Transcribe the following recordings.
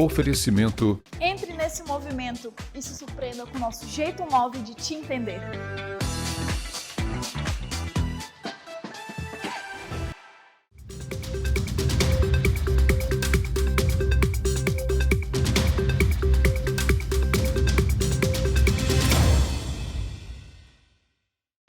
Oferecimento. Entre nesse movimento e se surpreenda com o nosso jeito móvel de te entender.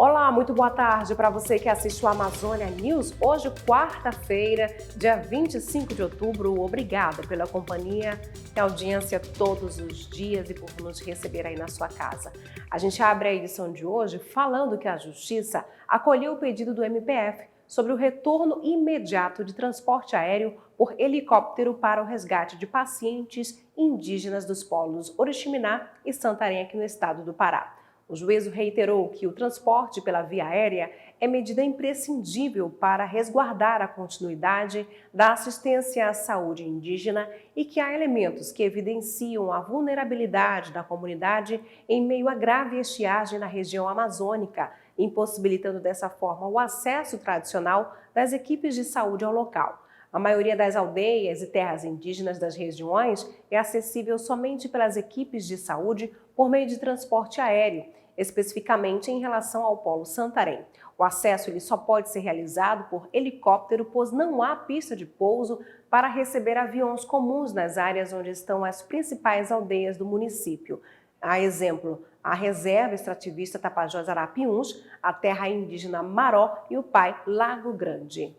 Olá, muito boa tarde para você que assiste o Amazônia News. Hoje, quarta-feira, dia 25 de outubro. Obrigada pela companhia e audiência todos os dias e por nos receber aí na sua casa. A gente abre a edição de hoje falando que a Justiça acolheu o pedido do MPF sobre o retorno imediato de transporte aéreo por helicóptero para o resgate de pacientes indígenas dos polos Oriximiná e Santarém aqui no estado do Pará. O juízo reiterou que o transporte pela via aérea é medida imprescindível para resguardar a continuidade da assistência à saúde indígena e que há elementos que evidenciam a vulnerabilidade da comunidade em meio à grave estiagem na região amazônica, impossibilitando dessa forma o acesso tradicional das equipes de saúde ao local. A maioria das aldeias e terras indígenas das regiões é acessível somente pelas equipes de saúde por meio de transporte aéreo, especificamente em relação ao Polo Santarém. O acesso ele só pode ser realizado por helicóptero, pois não há pista de pouso para receber aviões comuns nas áreas onde estão as principais aldeias do município. A exemplo, a Reserva Extrativista Tapajós Arapiuns, a terra indígena Maró e o Pai Lago Grande.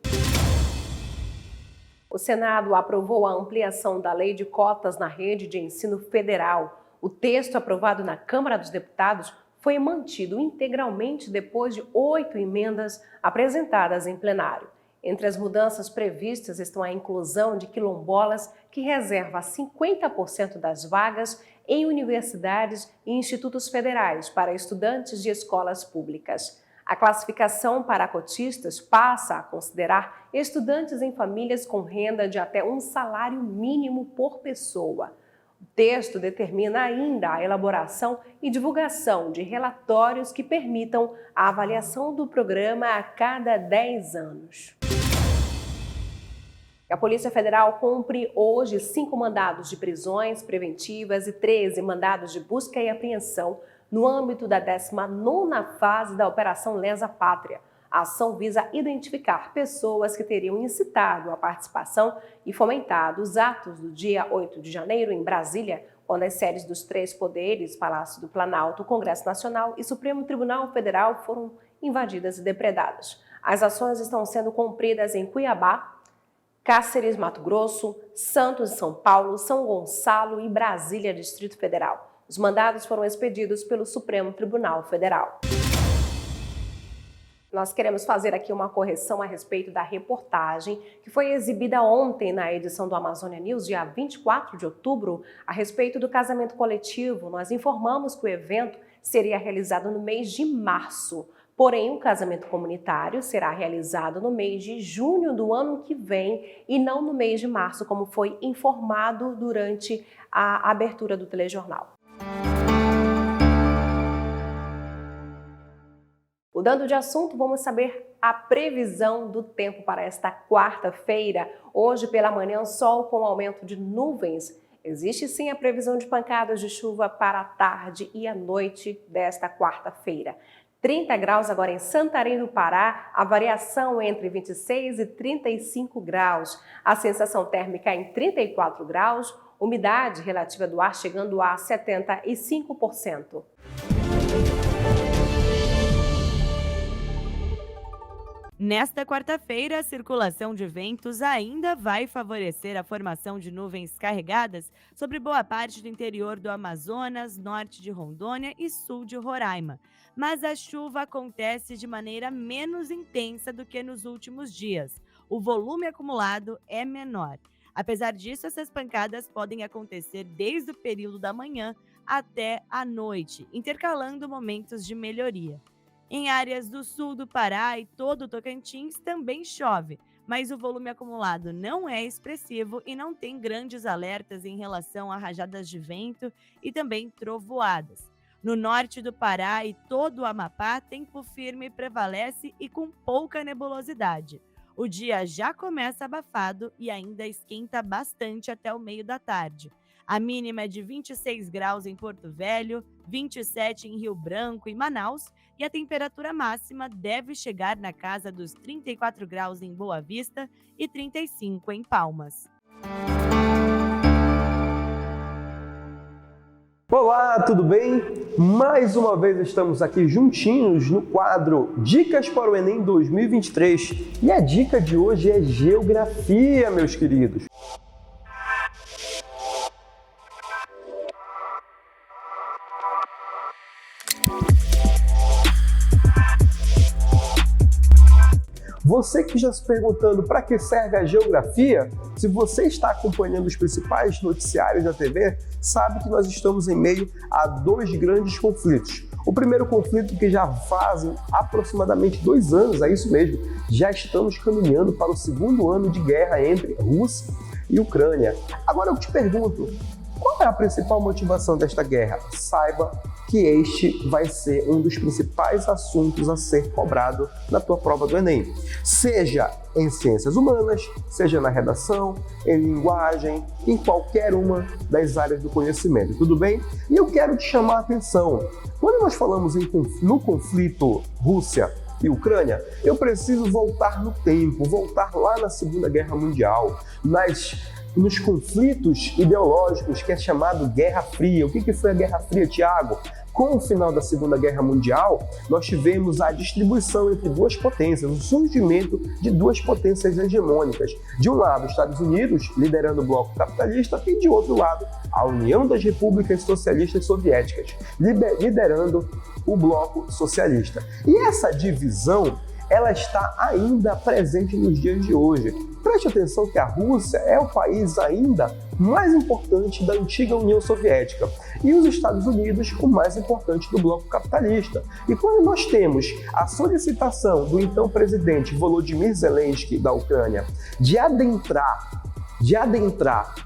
O Senado aprovou a ampliação da Lei de Cotas na rede de ensino federal. O texto aprovado na Câmara dos Deputados foi mantido integralmente depois de 8 emendas apresentadas em plenário. Entre as mudanças previstas estão a inclusão de quilombolas, que reserva 50% das vagas em universidades e institutos federais para estudantes de escolas públicas. A classificação para cotistas passa a considerar estudantes em famílias com renda de até um salário mínimo por pessoa. O texto determina ainda a elaboração e divulgação de relatórios que permitam a avaliação do programa a cada 10 anos. A Polícia Federal cumpre hoje 5 mandados de prisões preventivas e 13 mandados de busca e apreensão no âmbito da 19ª fase da Operação Lesa Pátria. A ação visa identificar pessoas que teriam incitado a participação e fomentado os atos do dia 8 de janeiro em Brasília, quando as sedes dos 3 poderes, Palácio do Planalto, Congresso Nacional e Supremo Tribunal Federal, foram invadidas e depredadas. As ações estão sendo cumpridas em Cuiabá, Cáceres, Mato Grosso, Santos, São Paulo, São Gonçalo e Brasília, Distrito Federal. Os mandados foram expedidos pelo Supremo Tribunal Federal. Nós queremos fazer aqui uma correção a respeito da reportagem que foi exibida ontem na edição do Amazônia News, dia 24 de outubro, a respeito do casamento coletivo. Nós informamos que o evento seria realizado no mês de março, porém o casamento comunitário será realizado no mês de junho do ano que vem e não no mês de março, como foi informado durante a abertura do telejornal. Mudando de assunto, vamos saber a previsão do tempo para esta quarta-feira. Hoje pela manhã, sol com aumento de nuvens. Existe sim a previsão de pancadas de chuva para a tarde e a noite desta quarta-feira. 30 graus agora em Santarém do Pará, a variação entre 26 e 35 graus. A sensação térmica em 34 graus, umidade relativa do ar chegando a 75%. Nesta quarta-feira, a circulação de ventos ainda vai favorecer a formação de nuvens carregadas sobre boa parte do interior do Amazonas, norte de Rondônia e sul de Roraima. Mas a chuva acontece de maneira menos intensa do que nos últimos dias. O volume acumulado é menor. Apesar disso, essas pancadas podem acontecer desde o período da manhã até a noite, intercalando momentos de melhoria. Em áreas do sul do Pará e todo o Tocantins também chove, mas o volume acumulado não é expressivo e não tem grandes alertas em relação a rajadas de vento e também trovoadas. No norte do Pará e todo o Amapá, tempo firme prevalece e com pouca nebulosidade. O dia já começa abafado e ainda esquenta bastante até o meio da tarde. A mínima é de 26 graus em Porto Velho, 27 em Rio Branco e Manaus, e a temperatura máxima deve chegar na casa dos 34 graus em Boa Vista e 35 em Palmas. Olá, tudo bem? Mais uma vez estamos aqui juntinhos no quadro Dicas para o Enem 2023. E a dica de hoje é Geografia, meus queridos. Você que já se perguntando para que serve a geografia, se você está acompanhando os principais noticiários da TV, sabe que nós estamos em meio a dois grandes conflitos. O primeiro conflito que já fazem aproximadamente 2 anos, é isso mesmo, já estamos caminhando para o segundo ano de guerra entre Rússia e Ucrânia. Agora eu te pergunto, qual é a principal motivação desta guerra? Saiba que este vai ser um dos principais assuntos a ser cobrado na tua prova do Enem. Seja em ciências humanas, seja na redação, em linguagem, em qualquer uma das áreas do conhecimento, tudo bem? E eu quero te chamar a atenção. Quando nós falamos no conflito Rússia e Ucrânia, eu preciso voltar no tempo, voltar lá na Segunda Guerra Mundial, nos conflitos ideológicos que é chamado Guerra Fria. O que foi a Guerra Fria, Tiago? Com o final da Segunda Guerra Mundial, nós tivemos a distribuição entre duas potências, o surgimento de duas potências hegemônicas. De um lado, os Estados Unidos, liderando o bloco capitalista, e de outro lado, a União das Repúblicas Socialistas Soviéticas, liderando o bloco socialista. E essa divisão, ela está ainda presente nos dias de hoje. Preste atenção que a Rússia é o país ainda mais importante da antiga União Soviética e os Estados Unidos o mais importante do bloco capitalista. E quando nós temos a solicitação do então presidente Volodymyr Zelensky da Ucrânia de adentrar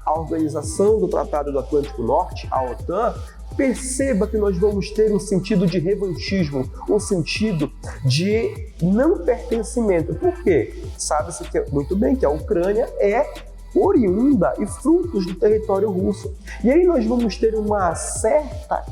a organização do Tratado do Atlântico Norte, a OTAN, perceba que nós vamos ter um sentido de revanchismo, um sentido de não pertencimento. Por quê? Sabe-se muito bem que a Ucrânia é oriunda e frutos do território russo. E aí nós vamos ter uma certa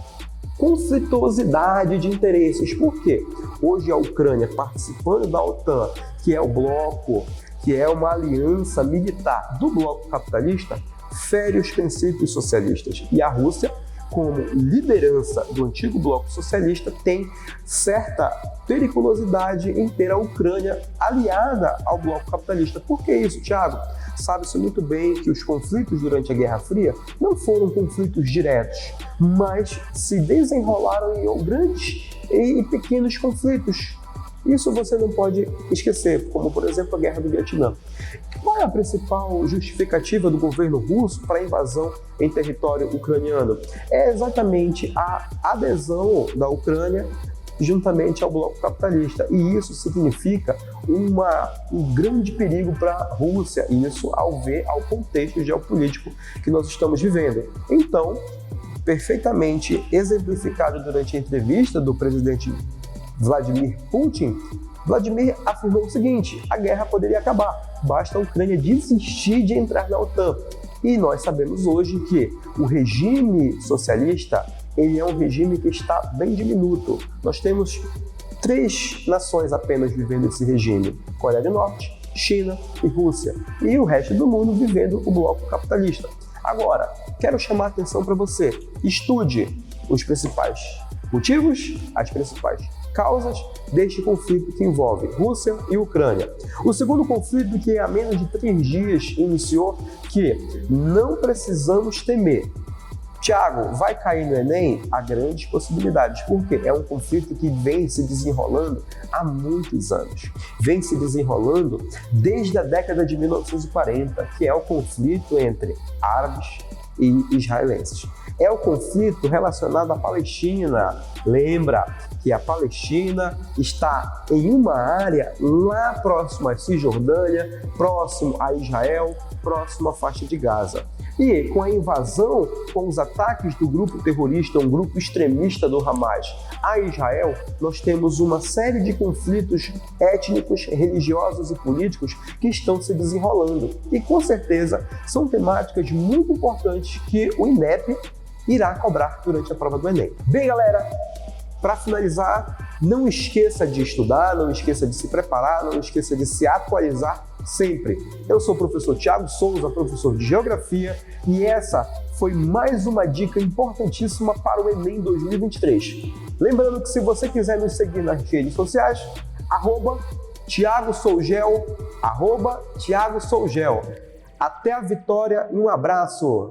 conflituosidade de interesses. Por quê? Hoje a Ucrânia, participando da OTAN, que é o bloco, que é uma aliança militar do bloco capitalista, fere os princípios socialistas. E a Rússia, como liderança do antigo bloco socialista, tem certa periculosidade em ter a Ucrânia aliada ao bloco capitalista. Por que isso, Tiago? Sabe-se muito bem que os conflitos durante a Guerra Fria não foram conflitos diretos, mas se desenrolaram em grandes e pequenos conflitos. Isso você não pode esquecer, como por exemplo a Guerra do Vietnã. Qual é a principal justificativa do governo russo para a invasão em território ucraniano? É exatamente a adesão da Ucrânia juntamente ao bloco capitalista. E isso significa um grande perigo para a Rússia, isso ao contexto geopolítico que nós estamos vivendo. Então, perfeitamente exemplificado durante a entrevista do presidente Vladimir Putin, Vladimir afirmou o seguinte: a guerra poderia acabar, basta a Ucrânia desistir de entrar na OTAN. E nós sabemos hoje que o regime socialista, ele é um regime que está bem diminuto. Nós temos 3 nações apenas vivendo esse regime: Coreia do Norte, China e Rússia. E o resto do mundo vivendo o bloco capitalista. Agora, quero chamar a atenção para você. Estude os principais motivos, as principais causas deste conflito que envolve Rússia e Ucrânia. O segundo conflito, que há menos de 3 dias iniciou, que não precisamos temer. Tiago, vai cair no Enem? Há grandes possibilidades, porque é um conflito que vem se desenrolando há muitos anos. Vem se desenrolando desde a década de 1940, que é o conflito entre árabes e israelenses. É o conflito relacionado à Palestina. Lembra que a Palestina está em uma área lá próximo à Cisjordânia, próximo a Israel, próximo à faixa de Gaza. E com a invasão, com os ataques do grupo terrorista, um grupo extremista do Hamas, a Israel, nós temos uma série de conflitos étnicos, religiosos e políticos que estão se desenrolando. E com certeza são temáticas muito importantes que o INEP irá cobrar durante a prova do Enem. Bem, galera, para finalizar, não esqueça de estudar, não esqueça de se preparar, não esqueça de se atualizar sempre. Eu sou o professor Thiago Souza, professor de Geografia, e essa foi mais uma dica importantíssima para o Enem 2023. Lembrando que se você quiser nos seguir nas redes sociais, @ThiagoSougel, @ThiagoSougel. Até a vitória e um abraço!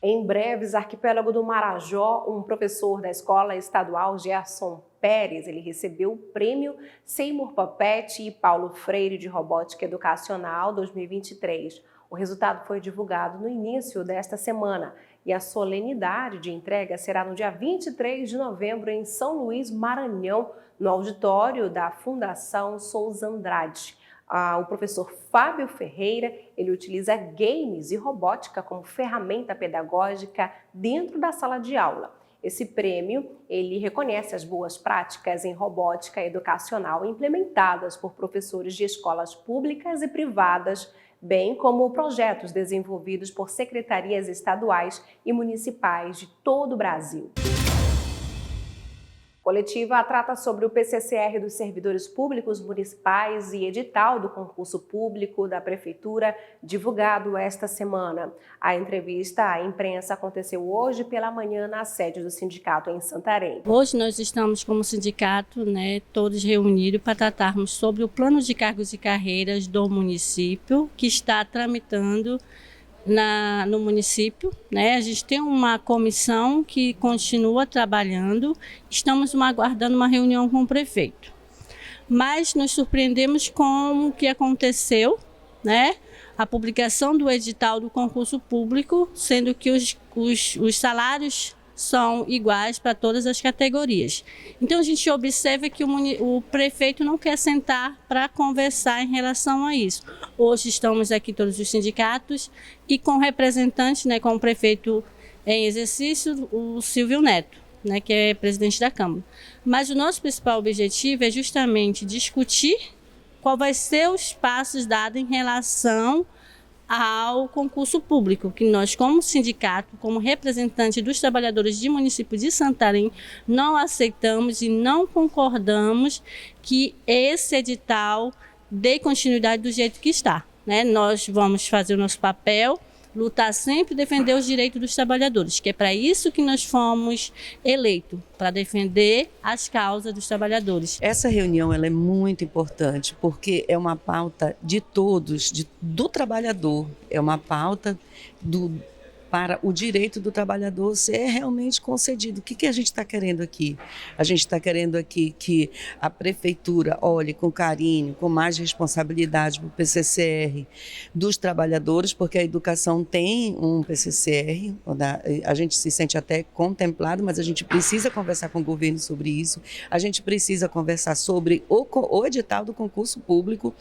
Em Breves, arquipélago do Marajó, um professor da Escola Estadual Gerson Pérez, ele recebeu o prêmio Seymour Papete e Paulo Freire de Robótica Educacional 2023. O resultado foi divulgado no início desta semana e a solenidade de entrega será no dia 23 de novembro em São Luís, Maranhão, no auditório da Fundação Souza Andrade. O professor Fábio Ferreira, ele utiliza games e robótica como ferramenta pedagógica dentro da sala de aula. Esse prêmio, ele reconhece as boas práticas em robótica educacional implementadas por professores de escolas públicas e privadas, bem como projetos desenvolvidos por secretarias estaduais e municipais de todo o Brasil. A coletiva trata sobre o PCCR dos servidores públicos municipais e edital do concurso público da Prefeitura, divulgado esta semana. A entrevista à imprensa aconteceu hoje pela manhã na sede do sindicato em Santarém. Hoje nós estamos como sindicato, todos reunidos para tratarmos sobre o plano de cargos e carreiras do município, que está tramitando no município, A gente tem uma comissão que continua trabalhando, estamos aguardando uma reunião com o prefeito. Mas nos surpreendemos com o que aconteceu, A publicação do edital do concurso público, sendo que os salários são iguais para todas as categorias. Então a gente observa que o prefeito não quer sentar para conversar em relação a isso. Hoje estamos aqui todos os sindicatos e com representantes, com o prefeito em exercício, o Silvio Neto, que é presidente da Câmara. Mas o nosso principal objetivo é justamente discutir qual vai ser os passos dados em relação ao concurso público, que nós, como sindicato, como representante dos trabalhadores de município de Santarém, não aceitamos e não concordamos que esse edital dê continuidade do jeito que está. Nós vamos fazer o nosso papel, lutar sempre e defender os direitos dos trabalhadores, que é para isso que nós fomos eleitos, para defender as causas dos trabalhadores. Essa reunião ela é muito importante, porque é uma pauta de todos, do trabalhador, é uma pauta para o direito do trabalhador ser realmente concedido. O que a gente está querendo aqui? A gente está querendo aqui que a prefeitura olhe com carinho, com mais responsabilidade para o PCCR dos trabalhadores, porque a educação tem um PCCR, a gente se sente até contemplado, mas a gente precisa conversar com o governo sobre isso, a gente precisa conversar sobre o edital do concurso público,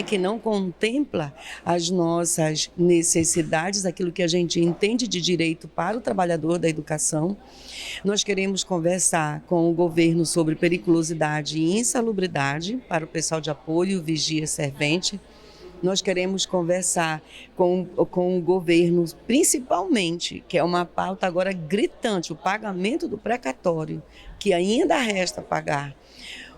que não contempla as nossas necessidades, aquilo que a gente entende de direito para o trabalhador da educação. Nós queremos conversar com o governo sobre periculosidade e insalubridade para o pessoal de apoio, vigia, servente. Nós queremos conversar com o governo, principalmente, que é uma pauta agora gritante, o pagamento do precatório, que ainda resta pagar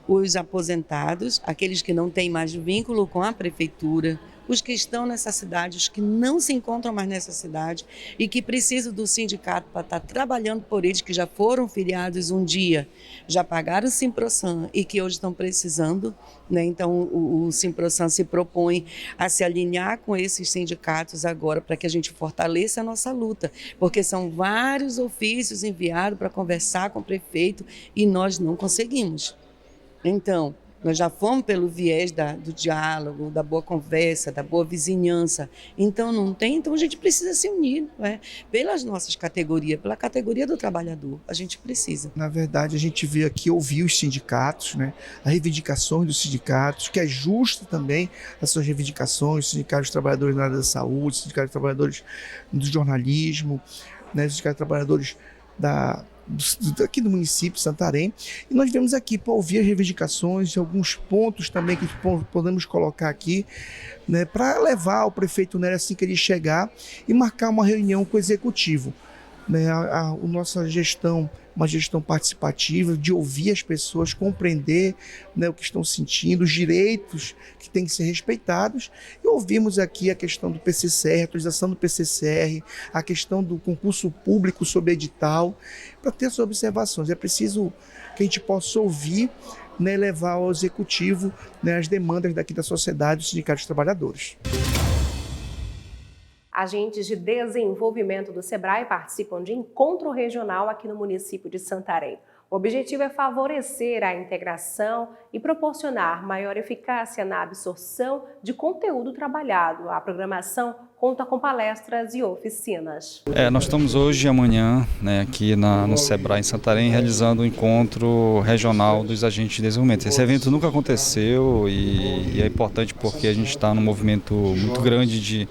os aposentados, aqueles que não têm mais vínculo com a prefeitura, os que estão nessa cidade, os que não se encontram mais nessa cidade e que precisam do sindicato para estar trabalhando por eles, que já foram filiados um dia, já pagaram o Simprosan e que hoje estão precisando, Então o Simprosan se propõe a se alinhar com esses sindicatos agora para que a gente fortaleça a nossa luta, porque são vários ofícios enviados para conversar com o prefeito e nós não conseguimos. Então, Nós já fomos pelo viés do diálogo, da boa conversa, da boa vizinhança. Então não tem, então a gente precisa se unir, né? Pelas nossas categorias, pela categoria do trabalhador, a gente precisa. Na verdade, a gente veio aqui ouvir os sindicatos, né? As reivindicações dos sindicatos, que é justo também as suas reivindicações, os sindicatos dos trabalhadores na área da saúde, os sindicatos dos trabalhadores do jornalismo, né? Os sindicatos dos trabalhadores aqui do município de Santarém, e nós viemos aqui para ouvir as reivindicações e alguns pontos também que podemos colocar aqui, né, para levar ao prefeito Nery assim que ele chegar e marcar uma reunião com o executivo. Né, a nossa gestão, uma gestão participativa, de ouvir as pessoas, compreender, né, o que estão sentindo, os direitos que têm que ser respeitados. E ouvimos aqui a questão do PCCR, a atualização do PCCR, a questão do concurso público sobre edital, para ter essas observações. É preciso que a gente possa ouvir, né, levar ao executivo, né, as demandas daqui da sociedade, dos sindicatos de trabalhadores. Agentes de desenvolvimento do SEBRAE participam de encontro regional aqui no município de Santarém. O objetivo é favorecer a integração e proporcionar maior eficácia na absorção de conteúdo trabalhado. A programação conta com palestras e oficinas. Nós estamos hoje e amanhã, né, aqui no SEBRAE em Santarém, realizando o encontro regional dos agentes de desenvolvimento. Esse evento nunca aconteceu e é importante porque a gente está num movimento muito grande de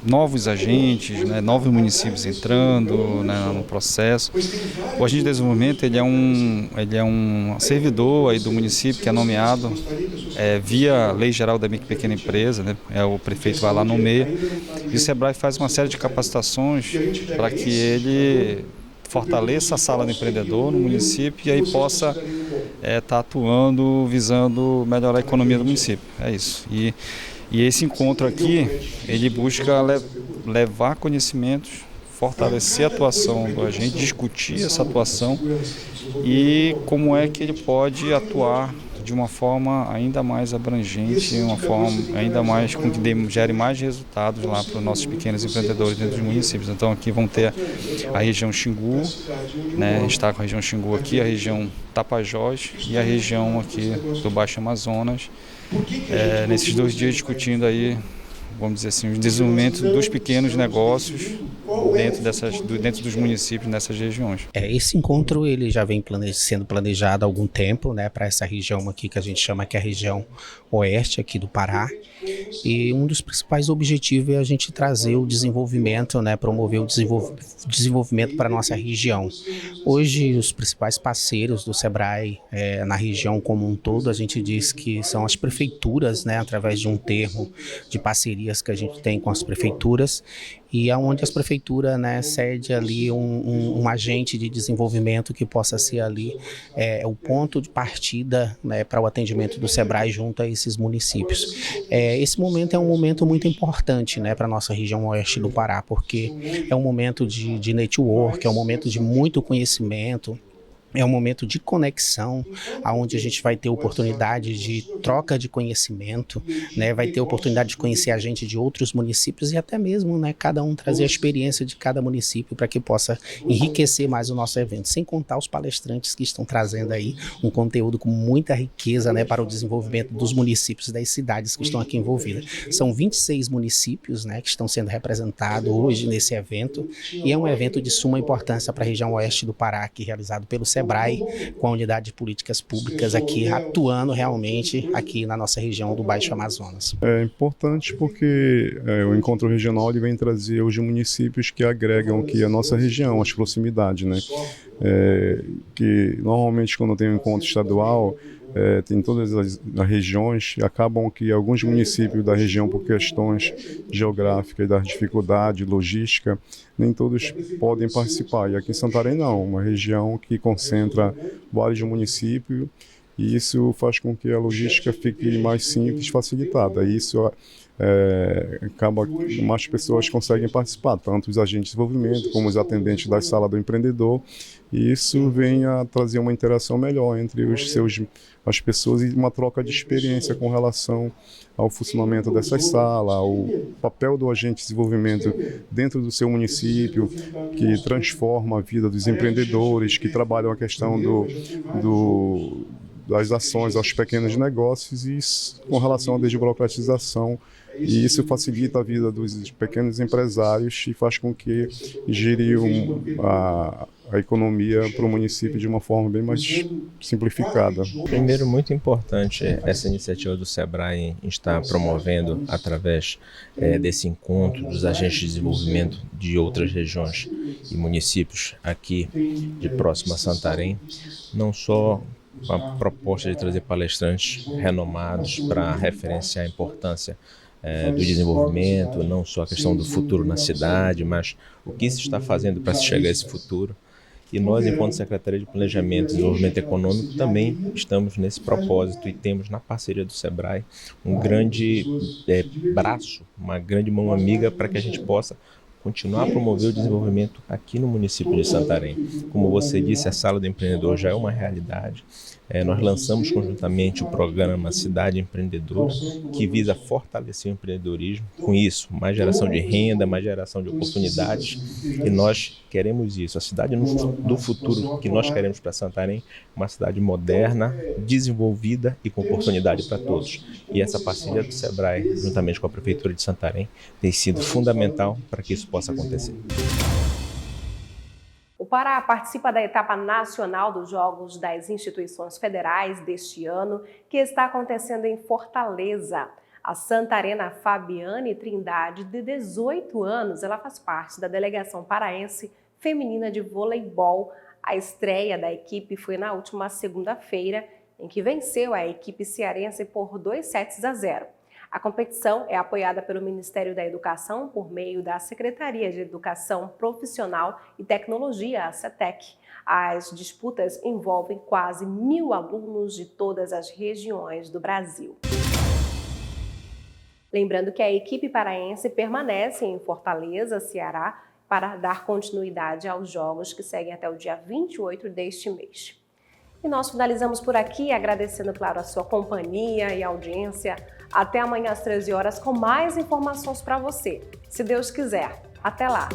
novos agentes, né, novos municípios entrando, né, no processo. O agente de desenvolvimento ele é um servidor aí do município que é nomeado via Lei Geral da Micro e Pequena Empresa, né, o prefeito vai lá, nomeia, e o SEBRAE faz uma série de capacitações para que ele fortaleça a sala do empreendedor no município e aí possa estar atuando, visando melhorar a economia do município. É isso. E esse encontro aqui, ele busca levar conhecimentos, fortalecer a atuação do agente, discutir essa atuação e como é que ele pode atuar de uma forma ainda mais abrangente, uma forma ainda mais com que gere mais resultados lá para os nossos pequenos empreendedores dentro dos municípios. Então aqui vão ter a região Xingu, né? A gente está com a região Xingu aqui, a região Tapajós e a região aqui do Baixo Amazonas. Nesses 2 dias discutindo aí, vamos dizer assim, o desenvolvimento dos pequenos negócios dentro dos municípios nessas regiões. Esse encontro ele já vem sendo planejado há algum tempo, né, para essa região aqui que a gente chama que é a região oeste aqui do Pará. E um dos principais objetivos é a gente trazer o desenvolvimento, né, promover o desenvolvimento para a nossa região. Hoje, os principais parceiros do SEBRAE na região como um todo, a gente diz que são as prefeituras, né, através de um termo de parcerias que a gente tem com as prefeituras, e aonde as prefeituras, né, cede ali um agente de desenvolvimento que possa ser ali o ponto de partida, né, para o atendimento do SEBRAE junto a esses municípios. Esse momento é um momento muito importante, né, para a nossa região oeste do Pará, porque é um momento de network, é um momento de muito conhecimento, é um momento de conexão, onde a gente vai ter oportunidade de troca de conhecimento, né? Vai ter oportunidade de conhecer a gente de outros municípios e até mesmo, né, cada um trazer a experiência de cada município para que possa enriquecer mais o nosso evento, sem contar os palestrantes que estão trazendo aí um conteúdo com muita riqueza, né, para o desenvolvimento dos municípios e das cidades que estão aqui envolvidas. São 26 municípios, né, que estão sendo representados hoje nesse evento e é um evento de suma importância para a região oeste do Pará, aqui realizado pelo SEBRAE, com a unidade de políticas públicas aqui, atuando realmente aqui na nossa região do Baixo Amazonas. É importante porque o encontro regional ele vem trazer os municípios que agregam aqui a nossa região, as proximidades, né? Que normalmente quando tem um encontro estadual, tem todas as regiões, acabam que alguns municípios da região, por questões geográficas, da dificuldade, logística, nem todos podem participar. E aqui em Santarém não, uma região que concentra vários municípios e isso faz com que a logística fique mais simples, facilitada. E isso acaba que mais pessoas conseguem participar, tanto os agentes de desenvolvimento como os atendentes da sala do empreendedor, e isso vem a trazer uma interação melhor entre as pessoas e uma troca de experiência com relação ao funcionamento dessa sala, ao papel do agente de desenvolvimento dentro do seu município, que transforma a vida dos empreendedores, que trabalham a questão das ações aos pequenos negócios e com relação à desburocratização. E isso facilita a vida dos pequenos empresários e faz com que gire a economia para o município de uma forma bem mais simplificada. Primeiro, muito importante essa iniciativa do SEBRAE em estar promovendo, através desse encontro dos agentes de desenvolvimento de outras regiões e municípios aqui de próximo a Santarém, não só com a proposta de trazer palestrantes renomados para referenciar a importância do desenvolvimento, não só a questão do futuro na cidade, mas o que se está fazendo para se chegar a esse futuro. E nós, enquanto Secretaria de Planejamento e Desenvolvimento Econômico, também estamos nesse propósito e temos na parceria do SEBRAE um grande braço, uma grande mão amiga para que a gente possa continuar a promover o desenvolvimento aqui no município de Santarém. Como você disse, a Sala do Empreendedor já é uma realidade. Nós lançamos conjuntamente o programa Cidade Empreendedora, que visa fortalecer o empreendedorismo. Com isso, mais geração de renda, mais geração de oportunidades. E nós queremos isso. A cidade do futuro que nós queremos para Santarém, uma cidade moderna, desenvolvida e com oportunidade para todos. E essa parceria do SEBRAE, juntamente com a Prefeitura de Santarém, tem sido fundamental para que isso possa acontecer. O Pará participa da etapa nacional dos Jogos das Instituições Federais deste ano, que está acontecendo em Fortaleza. A santarena Fabiane Trindade, de 18 anos, ela faz parte da delegação paraense feminina de voleibol. A estreia da equipe foi na última segunda-feira, em que venceu a equipe cearense por 2-0. A competição é apoiada pelo Ministério da Educação por meio da Secretaria de Educação Profissional e Tecnologia, a CETEC. As disputas envolvem quase 1.000 alunos de todas as regiões do Brasil. Lembrando que a equipe paraense permanece em Fortaleza, Ceará, para dar continuidade aos jogos que seguem até o dia 28 deste mês. E nós finalizamos por aqui, agradecendo, claro, a sua companhia e audiência. Até amanhã às 13 horas com mais informações para você. Se Deus quiser. Até lá!